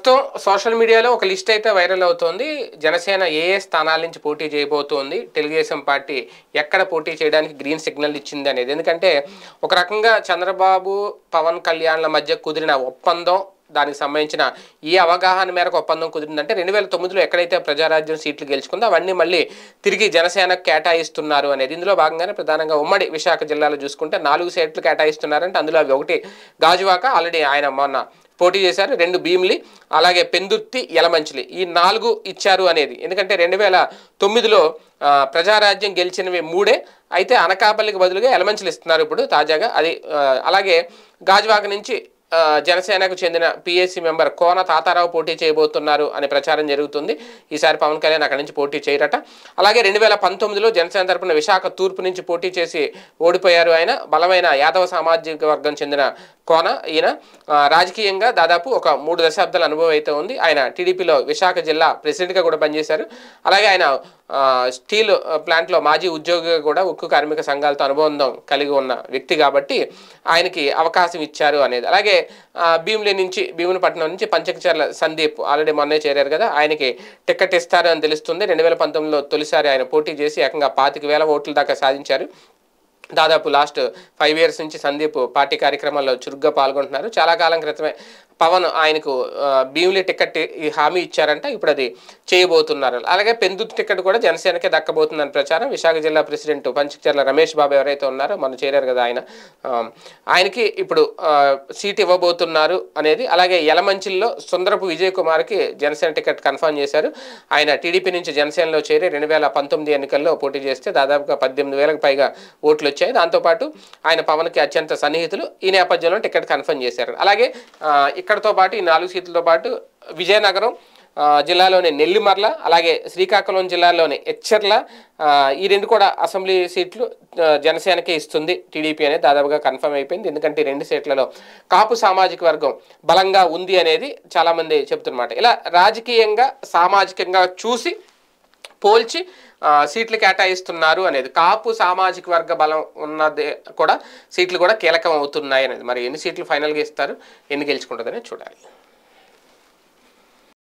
ప్రస్తుతం సోషల్ మీడియాలో ఒక లిస్ట్ అయితే వైరల్ అవుతోంది. జనసేన ఏ ఏ స్థానాల నుంచి పోటీ చేయబోతోంది, తెలుగుదేశం పార్టీ ఎక్కడ పోటీ చేయడానికి గ్రీన్ సిగ్నల్ ఇచ్చింది అనేది. ఎందుకంటే ఒక రకంగా చంద్రబాబు పవన్ కళ్యాణ్ల మధ్య కుదిరిన ఒప్పందం, దానికి సంబంధించిన ఈ అవగాహన మేరకు ఒప్పందం కుదిరిందంటే 2009లో ఎక్కడైతే ప్రజారాజ్యం సీట్లు గెలుచుకుందో అవన్నీ మళ్ళీ తిరిగి జనసేనకు కేటాయిస్తున్నారు అనేది. ఇందులో భాగంగానే ప్రధానంగా ఉమ్మడి విశాఖ జిల్లాలో చూసుకుంటే 4 సీట్లు కేటాయిస్తున్నారంటే అందులో అవి ఒకటి గాజువాక, ఆల్రెడీ ఆయన మొన్న పోటీ చేశారు, 2 భీమిలి, అలాగే పెందుర్తి, యలమంచిలి, ఈ 4 ఇచ్చారు అనేది. ఎందుకంటే 2009లో ప్రజారాజ్యం గెలిచినవి 3, అయితే అనకాపల్లికి బదులుగా యలమంచిలి ఇస్తున్నారు ఇప్పుడు తాజాగా. అది అలాగే గాజువాక నుంచి జనసేనకు చెందిన పిఎస్సి మెంబర్ కోన తాతారావు పోటీ చేయబోతున్నారు అనే ప్రచారం జరుగుతుంది. ఈసారి పవన్ కళ్యాణ్ అక్కడి నుంచి పోటీ చేయరట. అలాగే 2019లో జనసేన తరపున విశాఖ తూర్పు నుంచి పోటీ చేసి ఓడిపోయారు ఆయన. బలమైన యాదవ సామాజిక వర్గం చెందిన కోన ఈయన రాజకీయంగా దాదాపు ఒక 3 దశాబ్దాల అనుభవం అయితే ఉంది. ఆయన టీడీపీలో విశాఖ జిల్లా ప్రెసిడెంట్గా కూడా పనిచేశారు. అలాగే ఆయన స్టీల్ ప్లాంట్లో మాజీ ఉద్యోగిగా కూడా ఉక్కు కార్మిక సంఘాలతో అనుబంధం కలిగి ఉన్న వ్యక్తి కాబట్టి ఆయనకి అవకాశం ఇచ్చారు అనేది. అలాగే భీమునిపట్నం నుంచి పంచకచర్ల సందీప్ ఆల్రెడీ మొన్నే చేరారు కదా, ఆయనకి టికెట్ ఇస్తారు అని తెలుస్తుంది. 2019లో తొలిసారి ఆయన పోటీ చేసి ఏకంగా 25,000 ఓట్ల దాకా సాధించారు. దాదాపు లాస్ట్ 5 ఇయర్స్ నుంచి సందీప్ పార్టీ కార్యక్రమాల్లో చురుగ్గా పాల్గొంటున్నారు. చాలా కాలం క్రితమే పవన్ ఆయనకు భీమిలి టికెట్ హామీ ఇచ్చారంట, ఇప్పుడు అది చేయబోతున్నారు. అలాగే పెందుర్తి టికెట్ కూడా జనసేనకే దక్కబోతుందని ప్రచారం. విశాఖ జిల్లా ప్రెసిడెంట్ పంచకచర్ల రమేష్ బాబు ఎవరైతే ఉన్నారో మొన్న చేరారు కదా ఆయనకి ఇప్పుడు సీట్ ఇవ్వబోతున్నారు అనేది. అలాగే యలమంచిల్లో సుందరపు విజయ్ కుమార్కి జనసేన టికెట్ కన్ఫర్మ్ చేశారు. ఆయన టీడీపీ నుంచి జనసేనలో చేరి 2019 ఎన్నికల్లో పోటీ చేస్తే దాదాపుగా 18,000కు పైగా ఓట్లు వచ్చాయి. దాంతోపాటు ఆయన పవన్కి అత్యంత సన్నిహితులు. ఈ నేపథ్యంలో టికెట్ కన్ఫర్మ్ చేశారు. అలాగే ఇక్కడతో పాటు ఈ 4 సీట్లతో పాటు విజయనగరం జిల్లాలోని నెల్లిమర్ల, అలాగే శ్రీకాకుళం జిల్లాలోని ఎచ్చెర్ల, ఈ 2 కూడా అసెంబ్లీ సీట్లు జనసేనకే ఇస్తుంది టీడీపీ అనేది దాదాపుగా కన్ఫర్మ్ అయిపోయింది. ఎందుకంటే 2 సీట్లలో కాపు సామాజిక వర్గం బలంగా ఉంది అనేది చాలామంది చెప్తున్నమాట. ఇలా రాజకీయంగా సామాజికంగా చూసి పోల్చి సీట్లు కేటాయిస్తున్నారు అనేది. కాపు సామాజిక వర్గ బలం ఉన్నది కూడా సీట్లు కూడా కీలకం అవుతున్నాయి అనేది. మరి ఎన్ని సీట్లు ఫైనల్గా ఇస్తారు, ఎన్ని గెలుచుకుంటుందనే చూడాలి.